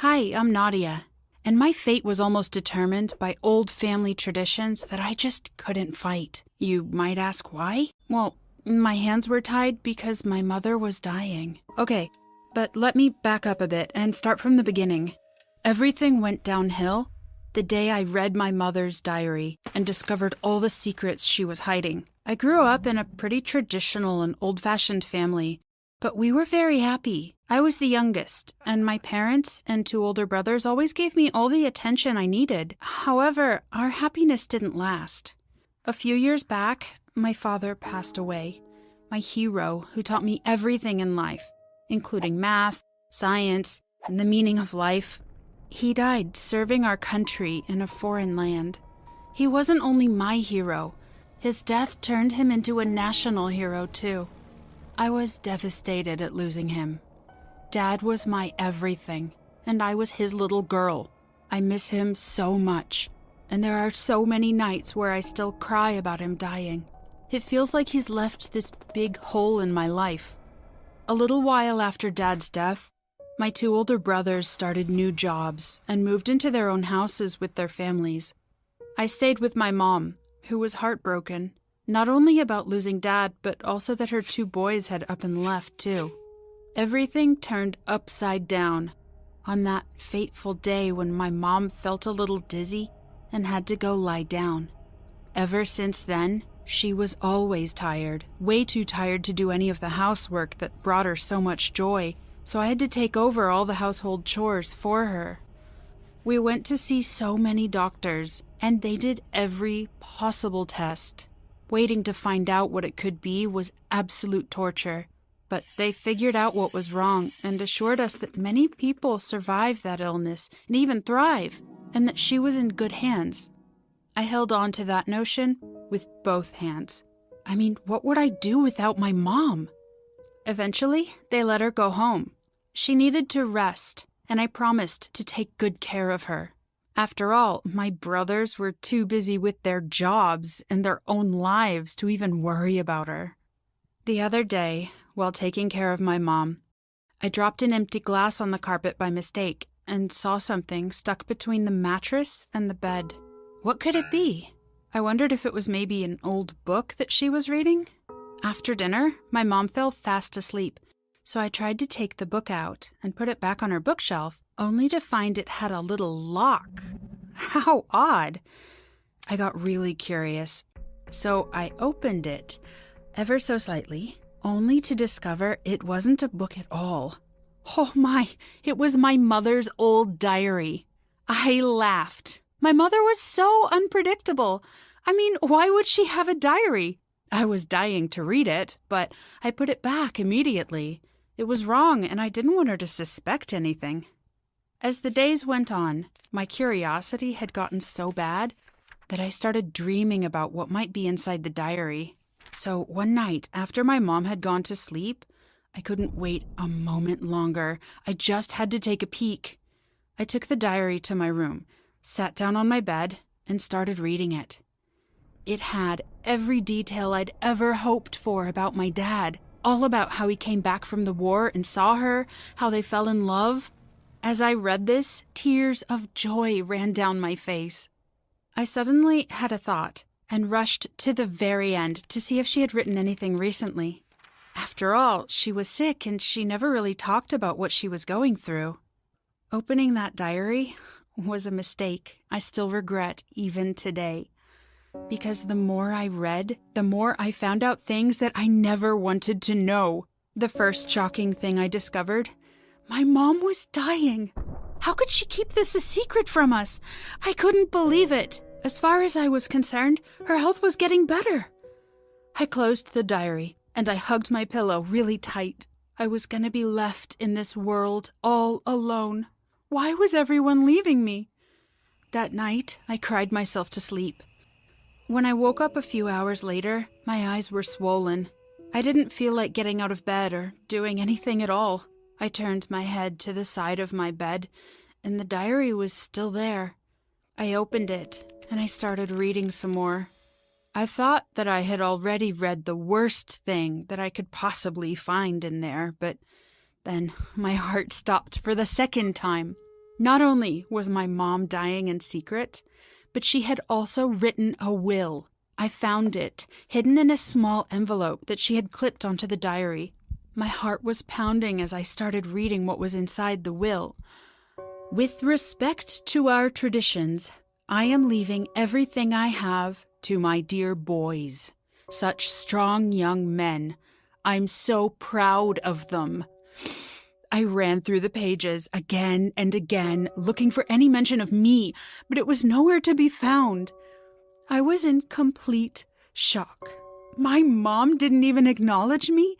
Hi, I'm Nadia, and my fate was almost determined by old family traditions that I just couldn't fight. You might ask why? Well, my hands were tied because my mother was dying. Okay, but let me back up a bit and start from the beginning. Everything went downhill the day I read my mother's diary and discovered all the secrets she was hiding. I grew up in a pretty traditional and old-fashioned family, but we were very happy. I was the youngest, and my parents and two older brothers always gave me all the attention I needed. However, our happiness didn't last. A few years back, my father passed away, my hero who taught me everything in life, including math, science, and the meaning of life. He died serving our country in a foreign land. He wasn't only my hero. His death turned him into a national hero, too. I was devastated at losing him. Dad was my everything, and I was his little girl. I miss him so much, and there are so many nights where I still cry about him dying. It feels like he's left this big hole in my life. A little while after Dad's death, my two older brothers started new jobs and moved into their own houses with their families. I stayed with my mom, who was heartbroken, not only about losing Dad, but also that her two boys had up and left, too. Everything turned upside down on that fateful day when my mom felt a little dizzy and had to go lie down. Ever since then, she was always tired, way too tired to do any of the housework that brought her so much joy, so I had to take over all the household chores for her. We went to see so many doctors, and they did every possible test. Waiting to find out what it could be was absolute torture. But they figured out what was wrong and assured us that many people survive that illness and even thrive, and that she was in good hands. I held on to that notion with both hands. I mean, what would I do without my mom? Eventually, they let her go home. She needed to rest, and I promised to take good care of her. After all, my brothers were too busy with their jobs and their own lives to even worry about her. The other day, while taking care of my mom, I dropped an empty glass on the carpet by mistake and saw something stuck between the mattress and the bed. What could it be? I wondered if it was maybe an old book that she was reading. After dinner, my mom fell fast asleep, so I tried to take the book out and put it back on her bookshelf, only to find it had a little lock. How odd! I got really curious, so I opened it, ever so slightly, only to discover it wasn't a book at all. Oh my, it was my mother's old diary. I laughed. My mother was so unpredictable. I mean, why would she have a diary? I was dying to read it, but I put it back immediately. It was wrong, and I didn't want her to suspect anything. As the days went on, my curiosity had gotten so bad that I started dreaming about what might be inside the diary. So one night, after my mom had gone to sleep, I couldn't wait a moment longer. I just had to take a peek. I took the diary to my room, sat down on my bed, and started reading it. It had every detail I'd ever hoped for about my dad, all about how he came back from the war and saw her, how they fell in love. As I read this, tears of joy ran down my face. I suddenly had a thought and rushed to the very end to see if she had written anything recently. After all, she was sick and she never really talked about what she was going through. Opening that diary was a mistake I still regret even today. Because the more I read, the more I found out things that I never wanted to know. The first shocking thing I discovered: my mom was dying. How could she keep this a secret from us? I couldn't believe it. As far as I was concerned, her health was getting better. I closed the diary, and I hugged my pillow really tight. I was gonna be left in this world all alone. Why was everyone leaving me? That night, I cried myself to sleep. When I woke up a few hours later, my eyes were swollen. I didn't feel like getting out of bed or doing anything at all. I turned my head to the side of my bed, and the diary was still there. I opened it, and I started reading some more. I thought that I had already read the worst thing that I could possibly find in there, but then my heart stopped for the second time. Not only was my mom dying in secret, but she had also written a will. I found it, hidden in a small envelope that she had clipped onto the diary. My heart was pounding as I started reading what was inside the will. With respect to our traditions, I am leaving everything I have to my dear boys. Such strong young men. I'm so proud of them. I ran through the pages again and again, looking for any mention of me, but it was nowhere to be found. I was in complete shock. My mom didn't even acknowledge me.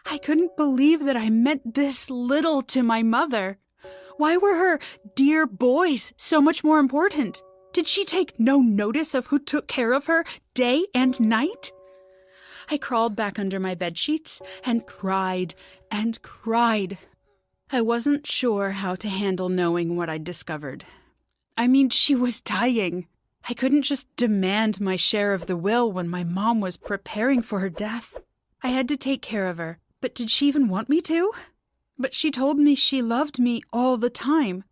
I couldn't believe that I meant this little to my mother. Why were her dear boys so much more important? Did she take no notice of who took care of her day and night? I crawled back under my bedsheets and cried and cried. I wasn't sure how to handle knowing what I'd discovered. I mean, she was dying. I couldn't just demand my share of the will when my mom was preparing for her death. I had to take care of her, but did she even want me to? But she told me she loved me all the time.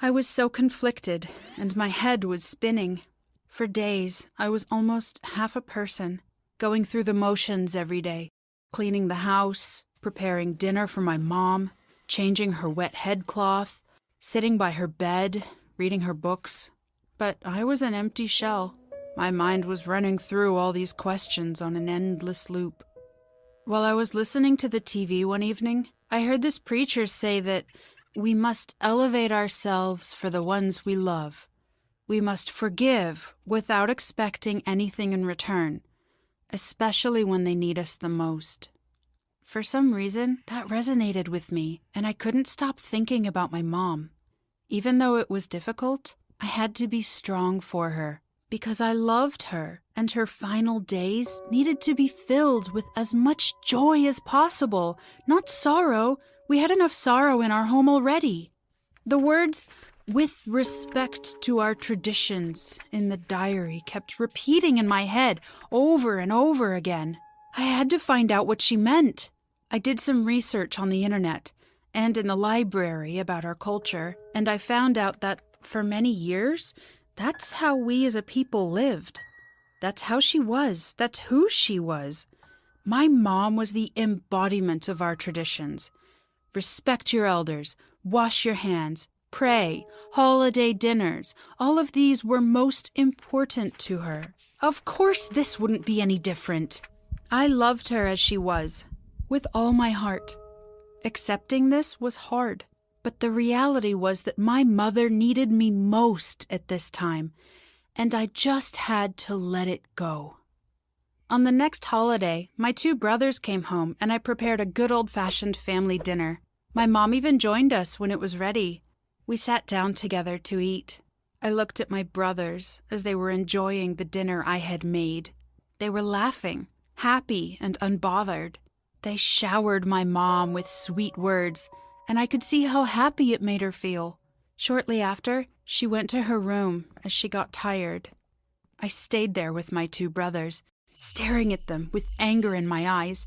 I was so conflicted, and my head was spinning. For days, I was almost half a person, going through the motions every day, cleaning the house, preparing dinner for my mom, changing her wet headcloth, sitting by her bed, reading her books. But I was an empty shell. My mind was running through all these questions on an endless loop. While I was listening to the TV one evening, I heard this preacher say that we must elevate ourselves for the ones we love. We must forgive without expecting anything in return, especially when they need us the most. For some reason, that resonated with me, and I couldn't stop thinking about my mom. Even though it was difficult, I had to be strong for her, because I loved her, and her final days needed to be filled with as much joy as possible, not sorrow. We had enough sorrow in our home already. The words, "with respect to our traditions," in the diary kept repeating in my head over and over again. I had to find out what she meant. I did some research on the internet and in the library about our culture, and I found out that for many years, that's how we as a people lived. That's how she was. That's who she was. My mom was the embodiment of our traditions. Respect your elders, wash your hands, pray, holiday dinners. All of these were most important to her. Of course, this wouldn't be any different. I loved her as she was, with all my heart. Accepting this was hard, but the reality was that my mother needed me most at this time, and I just had to let it go. On the next holiday, my 2 brothers came home, and I prepared a good old-fashioned family dinner. My mom even joined us when it was ready. We sat down together to eat. I looked at my brothers as they were enjoying the dinner I had made. They were laughing, happy and unbothered. They showered my mom with sweet words, and I could see how happy it made her feel. Shortly after, she went to her room as she got tired. I stayed there with my 2 brothers, staring at them with anger in my eyes.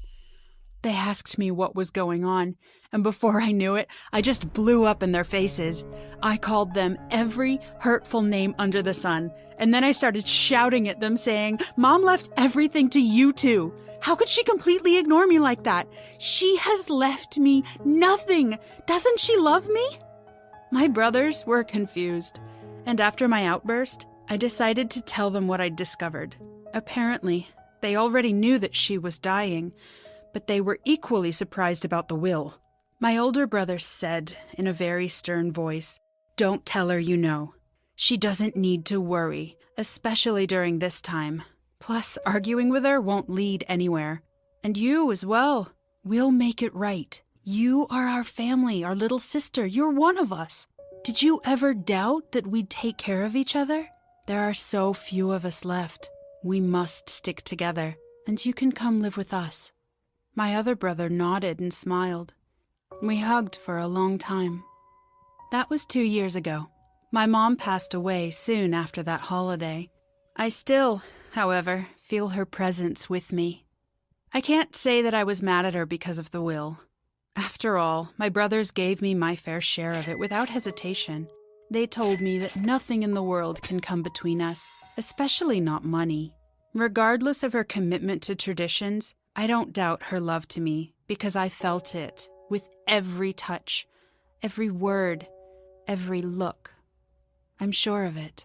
They asked me what was going on, and before I knew it, I just blew up in their faces. I called them every hurtful name under the sun, and then I started shouting at them saying, "Mom left everything to you 2. How could she completely ignore me like that? She has left me nothing. Doesn't she love me?" My brothers were confused, and after my outburst, I decided to tell them what I'd discovered. Apparently, they already knew that she was dying, but they were equally surprised about the will. My older brother said in a very stern voice, "Don't tell her you know. She doesn't need to worry, especially during this time. Plus, arguing with her won't lead anywhere. And you as well. We'll make it right. You are our family, our little sister. You're one of us. Did you ever doubt that we'd take care of each other? There are so few of us left. We must stick together, and you can come live with us." My other brother nodded and smiled. We hugged for a long time. That was 2 years ago. My mom passed away soon after that holiday. I still, however, feel her presence with me. I can't say that I was mad at her because of the will. After all, my brothers gave me my fair share of it without hesitation. They told me that nothing in the world can come between us, especially not money. Regardless of her commitment to traditions, I don't doubt her love to me because I felt it with every touch, every word, every look. I'm sure of it.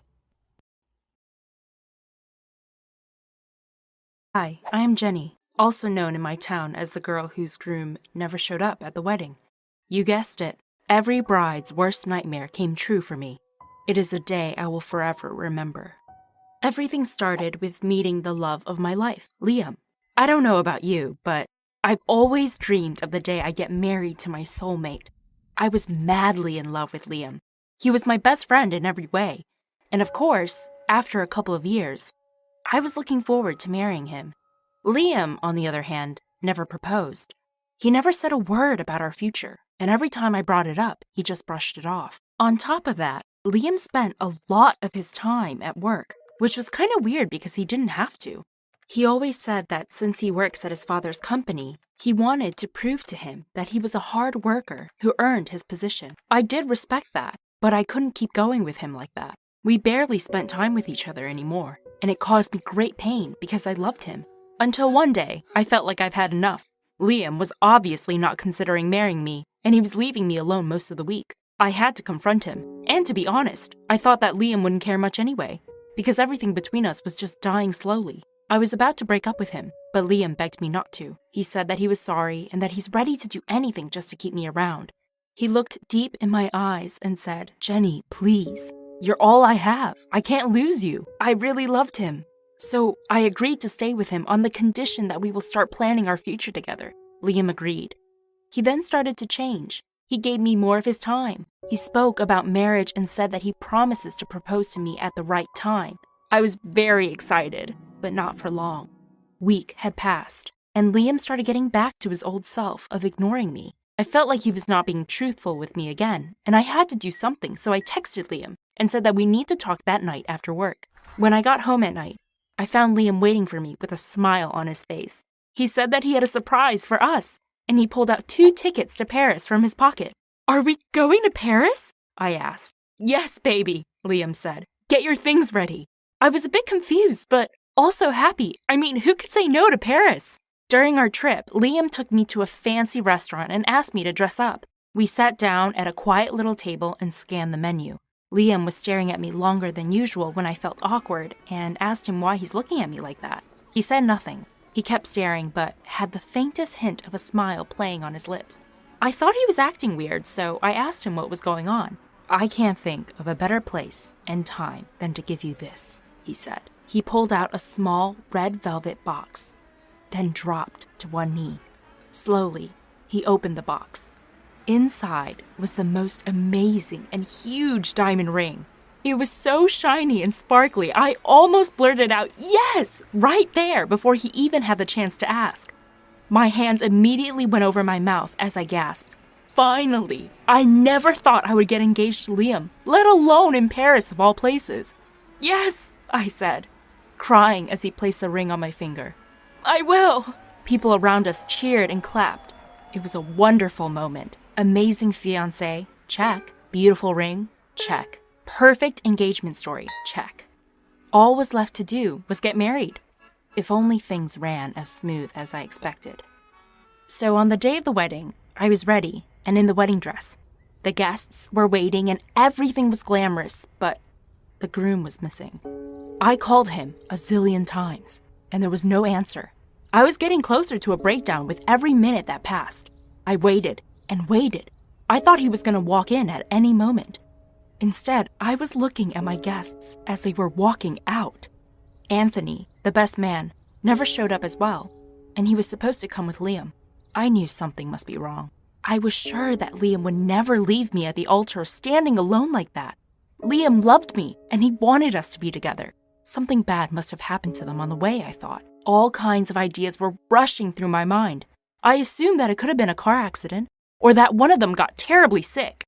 Hi, I am Jenny, also known in my town as the girl whose groom never showed up at the wedding. You guessed it, every bride's worst nightmare came true for me. It is a day I will forever remember. Everything started with meeting the love of my life, Liam. I don't know about you, but I've always dreamed of the day I get married to my soulmate. I was madly in love with Liam. He was my best friend in every way. And of course, after a couple of years, I was looking forward to marrying him. Liam, on the other hand, never proposed. He never said a word about our future, and every time I brought it up, he just brushed it off. On top of that, Liam spent a lot of his time at work, which was kind of weird because he didn't have to. He always said that since he works at his father's company, he wanted to prove to him that he was a hard worker who earned his position. I did respect that, but I couldn't keep going with him like that. We barely spent time with each other anymore, and it caused me great pain because I loved him. Until one day, I felt like I've had enough. Liam was obviously not considering marrying me, and he was leaving me alone most of the week. I had to confront him, and to be honest, I thought that Liam wouldn't care much anyway, because everything between us was just dying slowly. I was about to break up with him, but Liam begged me not to. He said that he was sorry and that he's ready to do anything just to keep me around. He looked deep in my eyes and said, "Jenny, please. You're all I have. I can't lose you." I really loved him. So I agreed to stay with him on the condition that we will start planning our future together. Liam agreed. He then started to change. He gave me more of his time. He spoke about marriage and said that he promises to propose to me at the right time. I was very excited, but not for long. Week had passed, and Liam started getting back to his old self of ignoring me. I felt like he was not being truthful with me again, and I had to do something, so I texted Liam and said that we need to talk that night after work. When I got home at night, I found Liam waiting for me with a smile on his face. He said that he had a surprise for us, and he pulled out 2 tickets to Paris from his pocket. "Are we going to Paris?" I asked. "Yes, baby," Liam said. "Get your things ready." I was a bit confused, but also happy. I mean, who could say no to Paris? During our trip, Liam took me to a fancy restaurant and asked me to dress up. We sat down at a quiet little table and scanned the menu. Liam was staring at me longer than usual when I felt awkward and asked him why he's looking at me like that. He said nothing. He kept staring, but had the faintest hint of a smile playing on his lips. I thought he was acting weird, so I asked him what was going on. "I can't think of a better place and time than to give you this," he said. He pulled out a small red velvet box, then dropped to one knee. Slowly, he opened the box. Inside was the most amazing and huge diamond ring. It was so shiny and sparkly, I almost blurted out, "Yes!" right there before he even had the chance to ask. My hands immediately went over my mouth as I gasped. Finally! I never thought I would get engaged to Liam, let alone in Paris of all places. "Yes!" I said, crying as he placed the ring on my finger. "I will!" People around us cheered and clapped. It was a wonderful moment. Amazing fiancé, check. Beautiful ring, check. Perfect engagement story, check. All was left to do was get married. If only things ran as smooth as I expected. So on the day of the wedding, I was ready and in the wedding dress. The guests were waiting and everything was glamorous, but the groom was missing. I called him a zillion times, and there was no answer. I was getting closer to a breakdown with every minute that passed. I waited and waited. I thought he was going to walk in at any moment. Instead, I was looking at my guests as they were walking out. Anthony, the best man, never showed up as well, and he was supposed to come with Liam. I knew something must be wrong. I was sure that Liam would never leave me at the altar standing alone like that. Liam loved me, and he wanted us to be together. Something bad must have happened to them on the way, I thought. All kinds of ideas were rushing through my mind. I assumed that it could have been a car accident, or that one of them got terribly sick.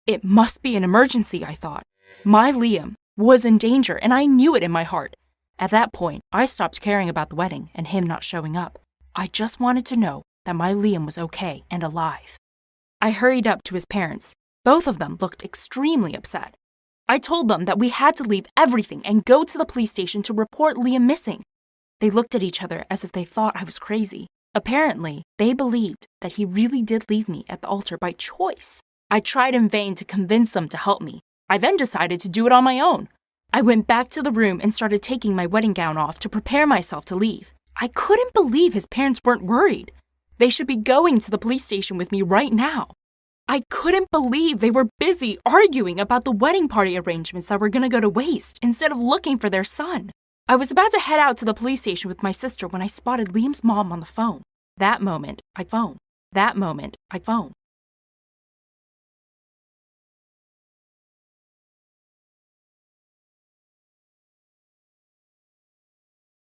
It must be an emergency, I thought. My Liam was in danger, and I knew it in my heart. At that point, I stopped caring about the wedding and him not showing up. I just wanted to know that my Liam was okay and alive. I hurried up to his parents. Both of them looked extremely upset. I told them that we had to leave everything and go to the police station to report Liam missing. They looked at each other as if they thought I was crazy. Apparently, they believed that he really did leave me at the altar by choice. I tried in vain to convince them to help me. I then decided to do it on my own. I went back to the room and started taking my wedding gown off to prepare myself to leave. I couldn't believe his parents weren't worried. They should be going to the police station with me right now. I couldn't believe they were busy arguing about the wedding party arrangements that were going to go to waste instead of looking for their son. I was about to head out to the police station with my sister when I spotted Liam's mom on the phone. That moment, I phoned.